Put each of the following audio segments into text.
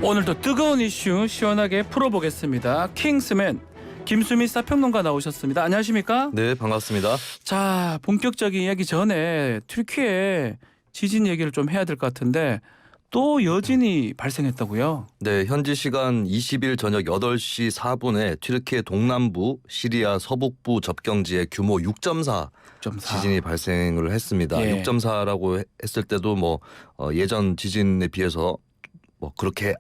오늘도 뜨거운 이슈 시원하게 풀어보겠습니다. 킹스맨 김수미 사평론가 나오셨습니다. 안녕하십니까? 네, 반갑습니다. 자, 본격적인 이야기 전에 튀르키예 지진 얘기를 좀 해야 될 것 같은데 또 여진이 발생했다고요? 네, 현지 시간 20일 저녁 8시 4분에 튀르키예 동남부 시리아 서북부 접경지에 규모 6.4 지진이 발생을 했습니다. 예. 6.4라고 했을 때도 예전 지진에 비해서 그렇게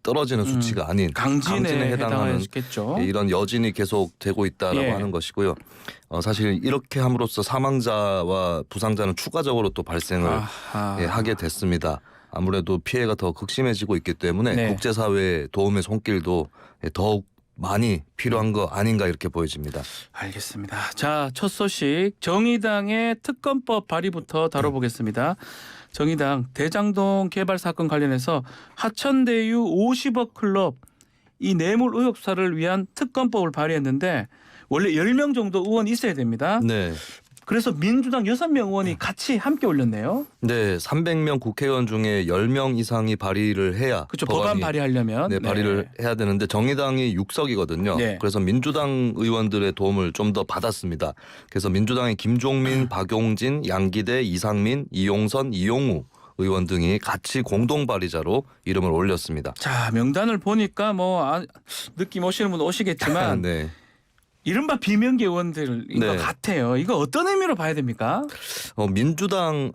떨어지는 수치가 아닌 강진에 해당하는 해당하겠죠. 이런 여진이 계속 되고 있다라고 예. 하는 것이고요. 사실 이렇게 함으로써 사망자와 부상자는 추가적으로 또 발생을 하게 됐습니다. 아무래도 피해가 더 극심해지고 있기 때문에 네. 국제사회의 도움의 손길도 더욱 많이 필요한 거 아닌가 이렇게 보여집니다. 알겠습니다. 자, 첫 소식 정의당의 특검법 발의부터 다뤄보겠습니다. 정의당 대장동 개발 사건 관련해서 하천대유 50억 클럽 이 뇌물 의혹 수사를 위한 특검법을 발의했는데 원래 10명 정도 의원이 있어야 됩니다. 네. 그래서 민주당 6명 의원이 같이 함께 올렸네요. 네, 300명 국회의원 중에 10명 이상이 발의를 해야 그렇죠. 법안 발의하려면. 발의를 해야 되는데 정의당이 6석이거든요. 네. 그래서 민주당 의원들의 도움을 좀 더 받았습니다. 그래서 민주당의 김종민, 박용진, 양기대, 이상민, 이용선, 이용우 의원 등이 같이 공동 발의자로 이름을 올렸습니다. 자, 명단을 보니까 느낌 오시는 분 오시겠지만 네. 이른바 비명계 의원들인 것 같아요. 이거 어떤 의미로 봐야 됩니까? 민주당에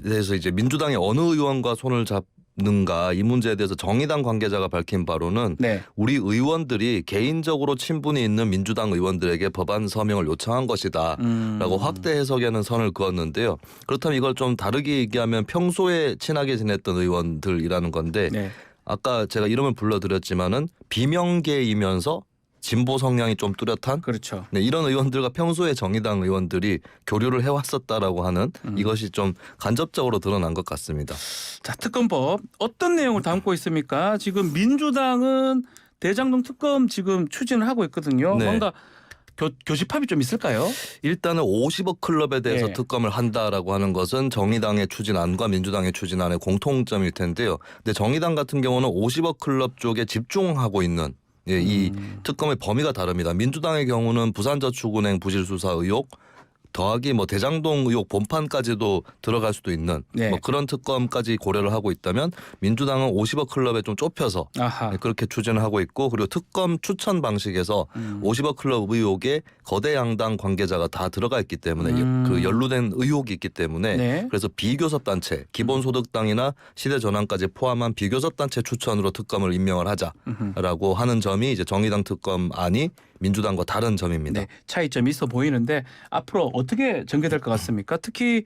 대해서 이제 민주당의 어느 의원과 손을 잡는가 이 문제에 대해서 정의당 관계자가 밝힌 바로는 우리 의원들이 개인적으로 친분이 있는 민주당 의원들에게 법안 서명을 요청한 것이다 라고 확대 해석에는 선을 그었는데요. 그렇다면 이걸 좀 다르게 얘기하면 평소에 친하게 지냈던 의원들이라는 건데 아까 제가 이름을 불러드렸지만은 비명계이면서 진보 성향이 좀 뚜렷한 그렇죠. 네, 이런 의원들과 평소에 정의당 의원들이 교류를 해왔었다라고 하는 이것이 좀 간접적으로 드러난 것 같습니다. 자, 특검법 어떤 내용을 담고 있습니까? 지금 민주당은 대장동 특검 지금 추진을 하고 있거든요. 네. 뭔가 교집합이 좀 있을까요? 일단은 50억 클럽에 대해서 예. 특검을 한다라고 하는 것은 정의당의 추진안과 민주당의 추진안의 공통점일 텐데요. 근데 정의당 같은 경우는 50억 클럽 쪽에 집중하고 있는 이 특검의 범위가 다릅니다. 민주당의 경우는 부산저축은행 부실 수사 의혹 더하기 대장동 의혹 본판까지도 들어갈 수도 있는 그런 특검까지 고려를 하고 있다면 민주당은 50억 클럽에 좀 좁혀서 그렇게 추진을 하고 있고 그리고 특검 추천 방식에서 50억 클럽 의혹에 거대 양당 관계자가 다 들어가 있기 때문에 그 연루된 의혹이 있기 때문에 그래서 비교섭단체 기본소득당이나 시대전환까지 포함한 비교섭단체 추천으로 특검을 임명을 하자라고 하는 점이 이제 정의당 특검안이 민주당과 다른 점입니다. 네, 차이점이 있어 보이는데 앞으로 어떻게 전개될 것 같습니까? 특히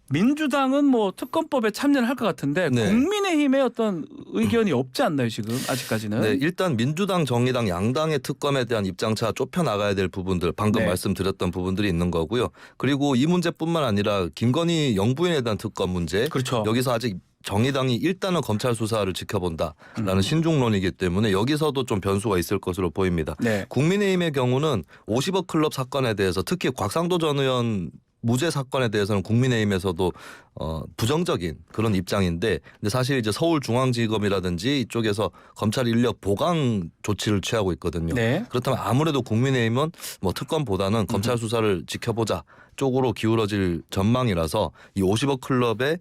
민주당은 특검법에 참여를 할 것 같은데 국민의힘의 어떤 의견이 없지 않나요 지금 아직까지는? 네, 일단 민주당, 정의당 양당의 특검에 대한 입장차 좁혀 나가야 될 부분들 방금 말씀드렸던 부분들이 있는 거고요. 그리고 이 문제뿐만 아니라 김건희 영부인에 대한 특검 문제 그렇죠. 여기서 아직 정의당이 일단은 검찰 수사를 지켜본다라는 신중론이기 때문에 여기서도 좀 변수가 있을 것으로 보입니다. 국민의힘의 경우는 50억 클럽 사건에 대해서 특히 곽상도 전 의원 무죄 사건에 대해서는 국민의힘에서도 부정적인 그런 입장인데 근데 사실 이제 서울중앙지검이라든지 이쪽에서 검찰 인력 보강 조치를 취하고 있거든요. 그렇다면 아무래도 국민의힘은 특검보다는 검찰 수사를 지켜보자 쪽으로 기울어질 전망이라서 이 50억 클럽의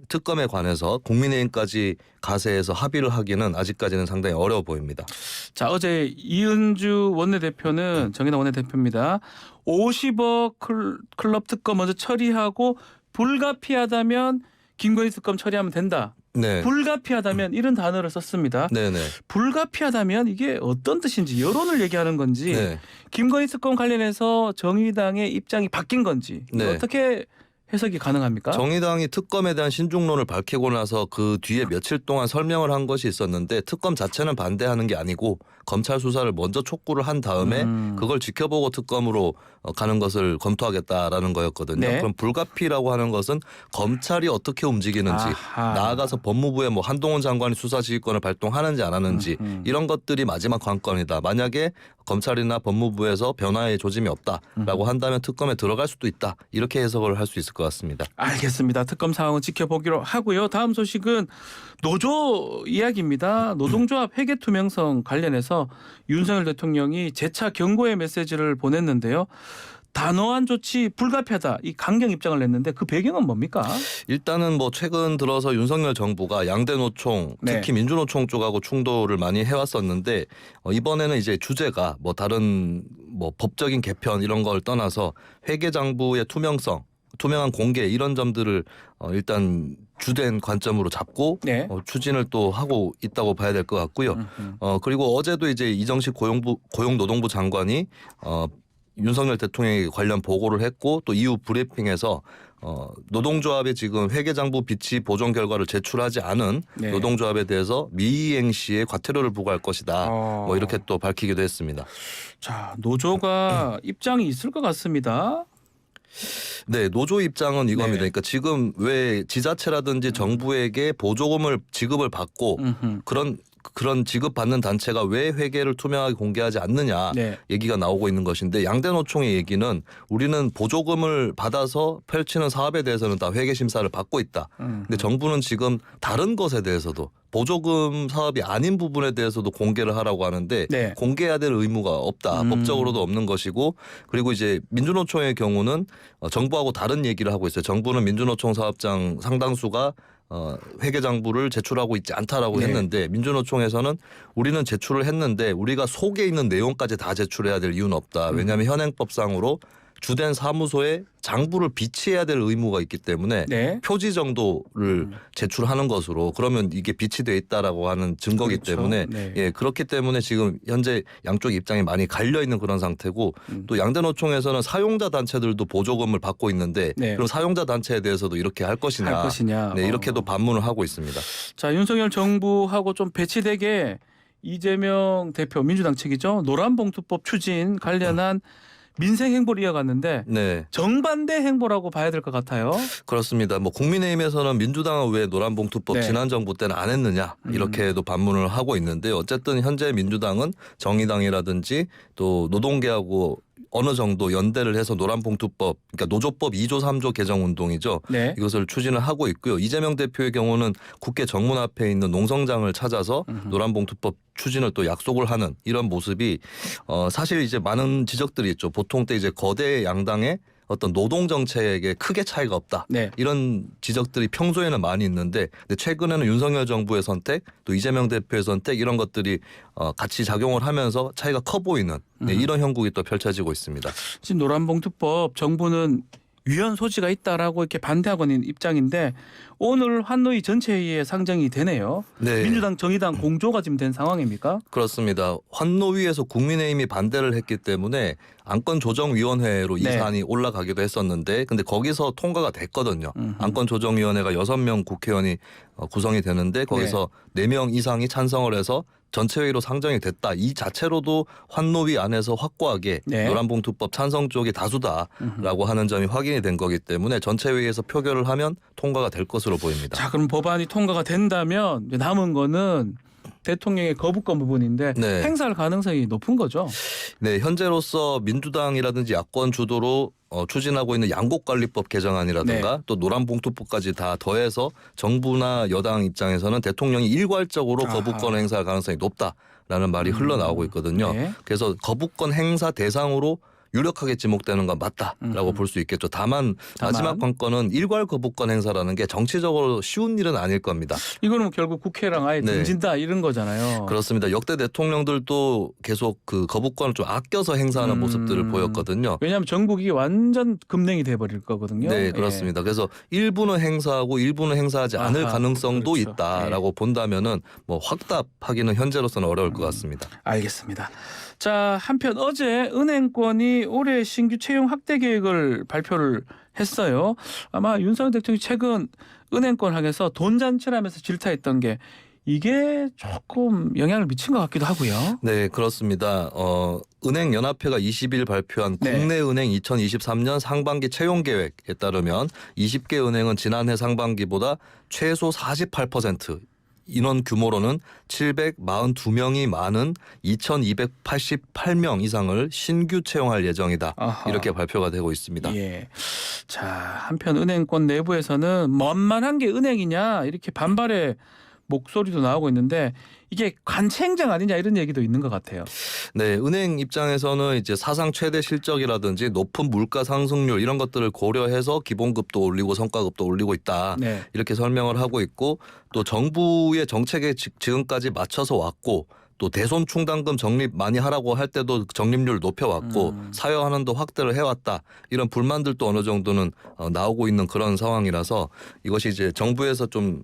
특검에 관해서 국민의힘까지 가세해서 합의를 하기는 아직까지는 상당히 어려워 보입니다. 자, 어제 이은주 원내대표는 정의당 원내대표입니다. 50억 클럽 특검 먼저 처리하고 불가피하다면 김건희 특검 처리하면 된다. 불가피하다면 이런 단어를 썼습니다. 불가피하다면 이게 어떤 뜻인지 여론을 얘기하는 건지 김건희 특검 관련해서 정의당의 입장이 바뀐 건지 어떻게 해석이 가능합니까? 정의당이 특검에 대한 신중론을 밝히고 나서 그 뒤에 며칠 동안 설명을 한 것이 있었는데 특검 자체는 반대하는 게 아니고 검찰 수사를 먼저 촉구를 한 다음에 그걸 지켜보고 특검으로 가는 것을 검토하겠다라는 거였거든요. 그럼 불가피라고 하는 것은 검찰이 어떻게 움직이는지 나아가서 법무부에 한동훈 장관이 수사지휘권을 발동하는지 안 하는지 이런 것들이 마지막 관건이다. 만약에 검찰이나 법무부에서 변화의 조짐이 없다라고 한다면 특검에 들어갈 수도 있다. 이렇게 해석을 할 수 있을 것 같습니다. 것 같습니다. 알겠습니다. 특검 상황은 지켜보기로 하고요. 다음 소식은 노조 이야기입니다. 노동조합 회계 투명성 관련해서 윤석열 대통령이 재차 경고의 메시지를 보냈는데요. 단호한 조치 불가피하다 이 강경 입장을 냈는데 그 배경은 뭡니까? 일단은 뭐 최근 들어서 윤석열 정부가 양대 노총, 특히 민주노총 쪽하고 충돌을 많이 해왔었는데 이번에는 이제 주제가 뭐 다른 뭐 법적인 개편 이런 걸 떠나서 회계장부의 투명성, 투명한 공개 이런 점들을 일단 주된 관점으로 잡고 추진을 또 하고 있다고 봐야 될 것 같고요. 그리고 어제도 이제 이정식 고용노동부 장관이 윤석열 대통령에게 관련 보고를 했고 또 이후 브리핑에서 노동조합의 지금 회계장부 비치 보정 결과를 제출하지 않은 노동조합에 대해서 미이행 시에 과태료를 부과할 것이다. 뭐 이렇게 또 밝히기도 했습니다. 자, 노조가 입장이 있을 것 같습니다. 네, 노조 입장은 이겁니다. 그러니까 지금 왜 지자체라든지 정부에게 보조금을 지급을 받고 그런 지급받는 단체가 왜 회계를 투명하게 공개하지 않느냐 얘기가 나오고 있는 것인데 양대 노총의 얘기는 우리는 보조금을 받아서 펼치는 사업에 대해서는 다 회계 심사를 받고 있다. 근데 정부는 지금 다른 것에 대해서도 보조금 사업이 아닌 부분에 대해서도 공개를 하라고 하는데 공개해야 될 의무가 없다. 법적으로도 없는 것이고 그리고 이제 민주노총의 경우는 정부하고 다른 얘기를 하고 있어요. 정부는 민주노총 사업장 상당수가 회계장부를 제출하고 있지 않다라고 했는데 민주노총에서는 우리는 제출을 했는데 우리가 속에 있는 내용까지 다 제출해야 될 이유는 없다. 왜냐하면 현행법상으로 주된 사무소에 장부를 비치해야 될 의무가 있기 때문에 표지 정도를 제출하는 것으로 그러면 이게 비치돼 있다라고 하는 증거이기 때문에 그렇기 때문에 지금 현재 양쪽 입장이 많이 갈려 있는 그런 상태고 또 양대 노총에서는 사용자 단체들도 보조금을 받고 있는데 그럼 사용자 단체에 대해서도 이렇게 할 것이냐, 이렇게도 반문을 하고 있습니다. 자, 윤석열 정부하고 좀 배치되게 이재명 대표 민주당 측이죠. 노란봉투법 추진 관련한 민생 행보를 이어갔는데 정반대 행보라고 봐야 될 것 같아요. 그렇습니다. 뭐 국민의힘에서는 민주당은 왜 노란봉투법 지난 정부 때는 안 했느냐 이렇게도 반문을 하고 있는데 어쨌든 현재 민주당은 정의당이라든지 또 노동계하고 어느 정도 연대를 해서 노란봉투법, 그러니까 노조법 2조 3조 개정 운동이죠. 이것을 추진을 하고 있고요. 이재명 대표의 경우는 국회 정문 앞에 있는 농성장을 찾아서 노란봉투법 추진을 또 약속을 하는 이런 모습이 사실 이제 많은 지적들이 있죠. 보통 때 이제 거대 양당의 어떤 노동 정책에 크게 차이가 없다. 이런 지적들이 평소에는 많이 있는데 최근에는 윤석열 정부의 선택 또 이재명 대표의 선택 이런 것들이 같이 작용을 하면서 차이가 커 보이는 이런 형국이 또 펼쳐지고 있습니다. 지금 노란봉투법 정부는 위헌 소지가 있다라고 이렇게 반대하고 있는 입장인데 오늘 환노위 전체 회의에 상정이 되네요. 민주당, 정의당 공조가 지금 된 상황입니까? 그렇습니다. 환노위에서 국민의힘이 반대를 했기 때문에 안건조정위원회로 이 사안이 올라가기도 했었는데 근데 거기서 통과가 됐거든요. 안건조정위원회가 6명 국회의원이 구성이 되는데 거기서 4명 이상이 찬성을 해서 전체 회의로 상정이 됐다. 이 자체로도 환노위 안에서 확고하게 노란봉투법 찬성 쪽이 다수다라고 하는 점이 확인이 된 거기 때문에 전체 회의에서 표결을 하면 통과가 될 것으로 보입니다. 자, 그럼 법안이 통과가 된다면 남은 거는 대통령의 거부권 부분인데 행사할 가능성이 높은 거죠. 네, 현재로서 민주당이라든지 야권 주도로 추진하고 있는 양곡관리법 개정안이라든가 또 노란봉투법까지 다 더해서 정부나 여당 입장에서는 대통령이 일괄적으로 거부권 행사할 가능성이 높다라는 말이 흘러나오고 있거든요. 그래서 거부권 행사 대상으로 유력하게 지목되는 건 맞다라고 볼 수 있겠죠. 다만 마지막 관건은 일괄 거부권 행사라는 게 정치적으로 쉬운 일은 아닐 겁니다. 이거는 결국 국회랑 아예 등진다 이런 거잖아요. 그렇습니다. 역대 대통령들도 계속 그 거부권을 좀 아껴서 행사하는 모습들을 보였거든요. 왜냐하면 전국이 완전 급냉이 돼버릴 거거든요. 네, 그렇습니다. 그래서 일부는 행사하고 일부는 행사하지 않을 가능성도 있다라고 본다면은 뭐 확답하기는 현재로서는 어려울 것 같습니다. 알겠습니다. 자, 한편 어제 은행권이 올해 신규 채용 확대 계획을 발표를 했어요. 아마 윤석열 대통령이 최근 은행권 향해서 돈 잔치라면서 질타했던 게 이게 조금 영향을 미친 것 같기도 하고요. 네, 그렇습니다. 은행연합회가 20일 발표한 국내은행 2023년 상반기 채용 계획에 따르면 20개 은행은 지난해 상반기보다 최소 48% 인원 규모로는 742명이 많은 2,288명 이상을 신규 채용할 예정이다. 아하. 이렇게 발표가 되고 있습니다. 예. 자, 한편 은행권 내부에서는 만만한 게 은행이냐 이렇게 반발의 목소리도 나오고 있는데 이게 관체행장 아니냐 이런 얘기도 있는 것 같아요. 네, 은행 입장에서는 이제 사상 최대 실적이라든지 높은 물가 상승률 이런 것들을 고려해서 기본급도 올리고 성과급도 올리고 있다. 네. 이렇게 설명을 하고 있고 또 정부의 정책에 지금까지 맞춰서 왔고 또 대손 충당금 적립 많이 하라고 할 때도 적립률 높여왔고 사회 환원도 확대를 해왔다. 이런 불만들도 어느 정도는 나오고 있는 그런 상황이라서 이것이 이제 정부에서 좀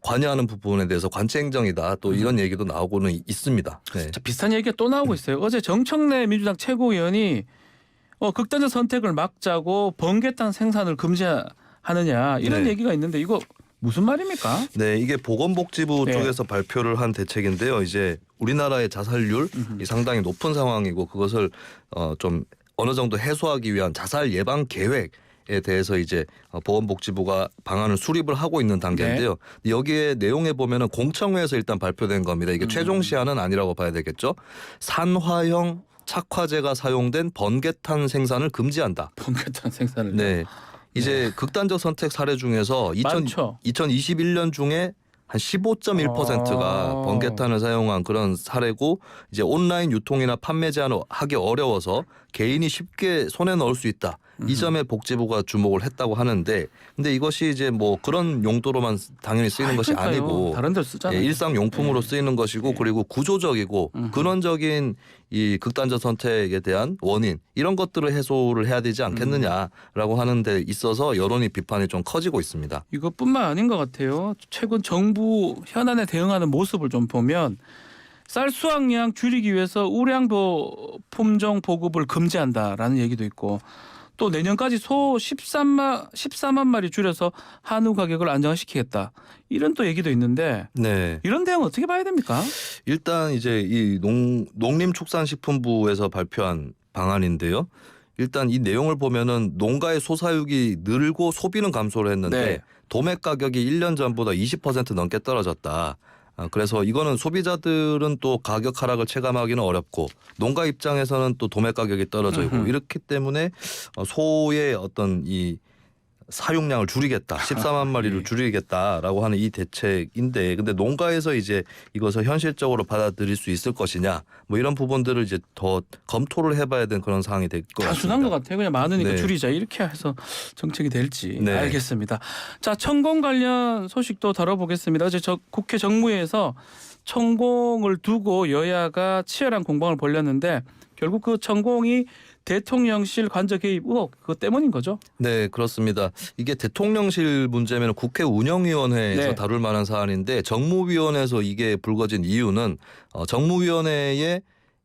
관여하는 부분에 대해서 관체행정이다. 또 이런 얘기도 나오고는 있습니다. 네. 자, 비슷한 얘기가 또 나오고 있어요. 어제 정청래 민주당 최고위원이 극단적 선택을 막자고 번개탄 생산을 금지하느냐 이런 네. 얘기가 있는데 이거 무슨 말입니까? 네, 이게 보건복지부 네. 쪽에서 발표를 한 대책인데요. 이제 우리나라의 자살률이 상당히 높은 상황이고 그것을 좀 어느 정도 해소하기 위한 자살 예방 계획에 대해서 이제 보건복지부가 방안을 수립을 하고 있는 단계인데요. 여기에 내용에 보면은 공청회에서 일단 발표된 겁니다. 이게 최종 시한은 아니라고 봐야 되겠죠. 산화형 착화제가 사용된 번개탄 생산을 금지한다. 번개탄 생산을. 네. 이제 극단적 선택 사례 중에서 많죠. 2021년 중에 한 15.1%가 번개탄을 사용한 그런 사례고 이제 온라인 유통이나 판매 제한을 하기 어려워서 개인이 쉽게 손에 넣을 수 있다. 이 점에 복지부가 주목을 했다고 하는데 근데 이것이 이제 뭐 그런 용도로만 당연히 쓰이는 것이 그러니까요. 아니고 다른 데 쓰잖아요. 일상 용품으로 쓰이는 것이고 그리고 구조적이고 근원적인 이 극단적 선택에 대한 원인 이런 것들을 해소를 해야 되지 않겠느냐라고 하는 데 있어서 여론이 비판이 좀 커지고 있습니다. 이것뿐만 아닌 것 같아요. 최근 정부 현안에 대응하는 모습을 좀 보면 쌀 수확량 줄이기 위해서 우량도 품종 보급을 금지한다라는 얘기도 있고 또 내년까지 소 14만 마리 줄여서 한우 가격을 안정화시키겠다. 이런 또 얘기도 있는데 네. 이런 대응 어떻게 봐야 됩니까? 일단 이제 이 농림축산식품부에서 발표한 방안인데요. 일단 이 내용을 보면은 농가의 소사육이 늘고 소비는 감소를 했는데 네. 도매 가격이 1년 전보다 20% 넘게 떨어졌다. 그래서 이거는 소비자들은 또 가격 하락을 체감하기는 어렵고 농가 입장에서는 또 도매 가격이 떨어지고 이렇기 때문에 소의 어떤 이 사육량을 줄이겠다. 14만 마리를 줄이겠다라고 하는 이 대책인데 근데 농가에서 이제 이것을 현실적으로 받아들일 수 있을 것이냐 뭐 이런 부분들을 이제 더 검토를 해봐야 되는 그런 상황이 될 것 같습니다. 단순한 것 같아요. 그냥 많으니까 네. 줄이자 이렇게 해서 정책이 될지. 네. 알겠습니다. 자, 천공 관련 소식도 다뤄보겠습니다. 어제 국회 정무회에서 천공을 두고 여야가 치열한 공방을 벌였는데 결국 그 천공이 대통령실 관저 개입 의혹 그것 때문인 거죠? 네, 그렇습니다. 이게 대통령실 문제면 국회 운영위원회에서 네. 다룰 만한 사안인데 정무위원회에서 이게 불거진 이유는 정무위원회의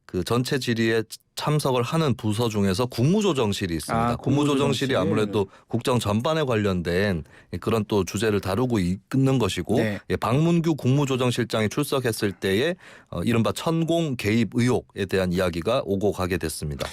그 전체 질의에 참석을 하는 부서 중에서 국무조정실이 있습니다. 국무조정실이 아무래도 국정 전반에 관련된 그런 또 주제를 다루고 있는 것이고 네. 박문규 국무조정실장이 출석했을 때에 이른바 천공 개입 의혹에 대한 이야기가 오고 가게 됐습니다.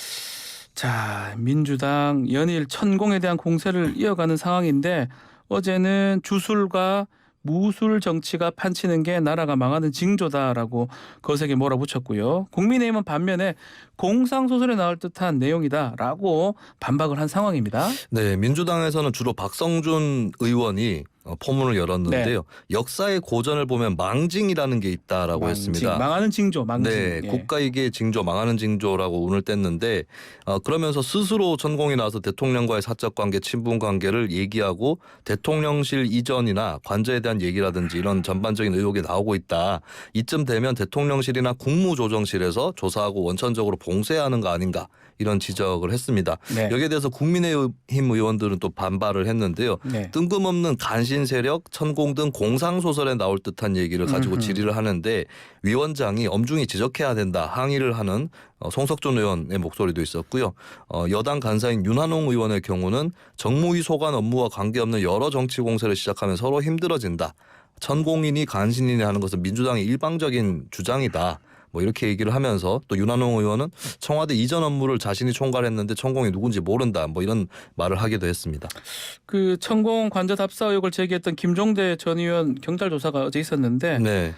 자, 민주당 연일 천공에 대한 공세를 이어가는 상황인데 어제는 주술과 무술 정치가 판치는 게 나라가 망하는 징조다라고 거세게 몰아붙였고요. 국민의힘은 반면에 공상소설에 나올 듯한 내용이다라고 반박을 한 상황입니다. 네, 민주당에서는 주로 박성준 의원이 포문을 열었는데요. 역사의 고전을 보면 망징이라는 게 있다라고 했습니다. 망하는 징조, 망징. 네, 예. 국가이기의 징조, 망하는 징조라고 운을 뗐는데 그러면서 스스로 천공이 나와서 대통령과의 사적 관계, 친분 관계를 얘기하고 대통령실 이전이나 관저에 대한 얘기라든지 이런 전반적인 의혹이 나오고 있다. 이쯤 되면 대통령실이나 국무조정실에서 조사하고 원천적으로 봉쇄하는 거 아닌가 이런 지적을 했습니다. 네. 여기에 대해서 국민의힘 의원들은 또 반발을 했는데요. 네. 뜬금없는 간신 세력, 천공 등 공상소설에 나올 듯한 얘기를 가지고 질의를 하는데 위원장이 엄중히 지적해야 된다 항의를 하는 송석준 의원의 목소리도 있었고요. 여당 간사인 윤한홍 의원의 경우는 정무위 소관 업무와 관계없는 여러 정치 공세를 시작하면 서로 힘들어진다. 천공인이 간신인이 하는 것은 민주당의 일방적인 주장이다. 뭐 이렇게 얘기를 하면서 또 윤한홍 의원은 청와대 이전 업무를 자신이 총괄했는데 천공이 누군지 모른다 뭐 이런 말을 하기도 했습니다. 그 천공 관저 답사 의혹을 제기했던 김종대 전 의원 경찰 조사가 어제 있었는데 네.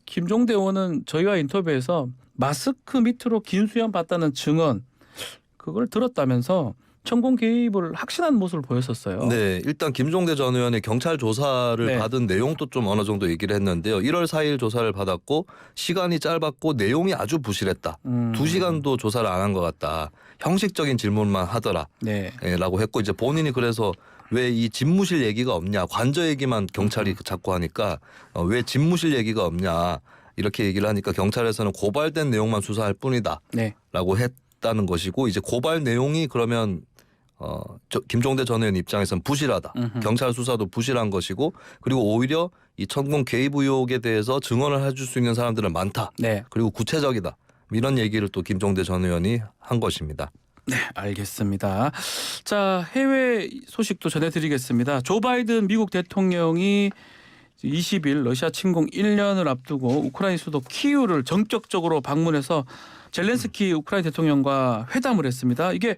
김종대 의원은 저희와 인터뷰에서 마스크 밑으로 긴 수염 봤다는 증언 그걸 들었다면서 천공 개입을 확신한 모습을 보였었어요. 네, 일단 김종대 전 의원이 경찰 조사를 네. 받은 내용도 좀 어느 정도 얘기를 했는데요. 1월 4일 조사를 받았고 시간이 짧았고 내용이 아주 부실했다. 2시간도 조사를 안 한 것 같다. 형식적인 질문만 하더라. 네. 라고 했고 이제 본인이 그래서 왜 이 집무실 얘기가 없냐. 관저 얘기만 경찰이 자꾸 하니까 왜 집무실 얘기가 없냐. 이렇게 얘기를 하니까 경찰에서는 고발된 내용만 수사할 뿐이다. 네. 라고 했다는 것이고 이제 고발 내용이 그러면 김종대 전 의원 입장에서는 부실하다. 경찰 수사도 부실한 것이고 그리고 오히려 이 천공 개입 의혹에 대해서 증언을 해줄 수 있는 사람들은 많다. 네. 그리고 구체적이다. 이런 얘기를 또 김종대 전 의원이 한 것입니다. 네, 알겠습니다. 자, 해외 소식도 전해드리겠습니다. 조 바이든 미국 대통령이 20일 러시아 침공 1년을 앞두고 우크라이나 수도 키이우를 전격적으로 방문해서 젤렌스키 우크라이나 대통령과 회담을 했습니다. 이게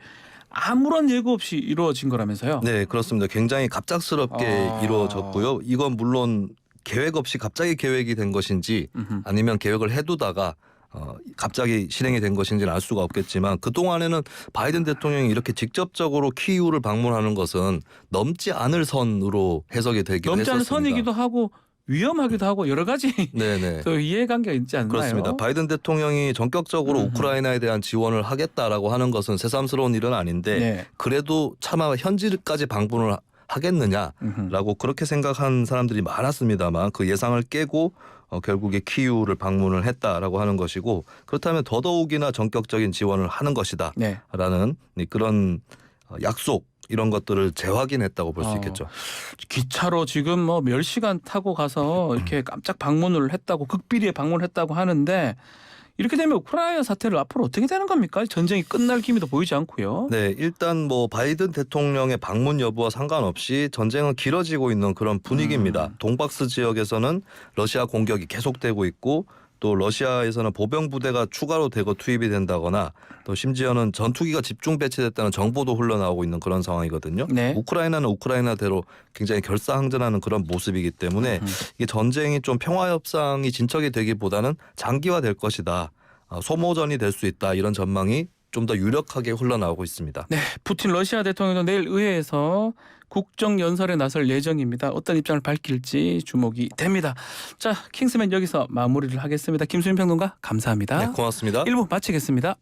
아무런 예고 없이 이루어진 거라면서요? 네, 그렇습니다. 굉장히 갑작스럽게 이루어졌고요. 이건 물론 계획 없이 갑자기 계획이 된 것인지 아니면 계획을 해두다가 갑자기 실행이 된 것인지는 알 수가 없겠지만 그동안에는 바이든 대통령이 이렇게 직접적으로 키이우를 방문하는 것은 넘지 않을 선으로 해석이 되기도 넘지 않은 했었습니다. 선이기도 하고 위험하기도 하고 여러 가지 네네. 또 이해관계가 있지 않나요? 그렇습니다. 바이든 대통령이 전격적으로 우크라이나에 대한 지원을 하겠다라고 하는 것은 새삼스러운 일은 아닌데 네. 그래도 차마 현지까지 방문을 하겠느냐라고 그렇게 생각한 사람들이 많았습니다만 그 예상을 깨고 결국에 키이우를 방문을 했다라고 하는 것이고 그렇다면 더더욱이나 전격적인 지원을 하는 것이다라는 네. 그런 약속 이런 것들을 재확인했다고 볼 수 있겠죠. 기차로 지금 뭐 몇 시간 타고 가서 이렇게 깜짝 방문을 했다고 극비리에 방문을 했다고 하는데 이렇게 되면 우크라이나 사태를 앞으로 어떻게 되는 겁니까? 전쟁이 끝날 기미도 보이지 않고요. 네, 일단 뭐 바이든 대통령의 방문 여부와 상관없이 전쟁은 길어지고 있는 그런 분위기입니다. 동박스 지역에서는 러시아 공격이 계속되고 있고 또 러시아에서는 보병 부대가 추가로 대거 투입이 된다거나 또 심지어는 전투기가 집중 배치됐다는 정보도 흘러나오고 있는 그런 상황이거든요. 네. 우크라이나는 우크라이나대로 굉장히 결사항전하는 그런 모습이기 때문에 이게 전쟁이 좀 평화 협상이 진척이 되기보다는 장기화될 것이다. 소모전이 될 수 있다. 이런 전망이 좀 더 유력하게 흘러나오고 있습니다. 네, 푸틴 러시아 대통령도 내일 의회에서 국정연설에 나설 예정입니다. 어떤 입장을 밝힐지 주목이 됩니다. 자, 킹스맨 여기서 마무리를 하겠습니다. 김수민 평론가 감사합니다. 네, 고맙습니다. 1부 마치겠습니다.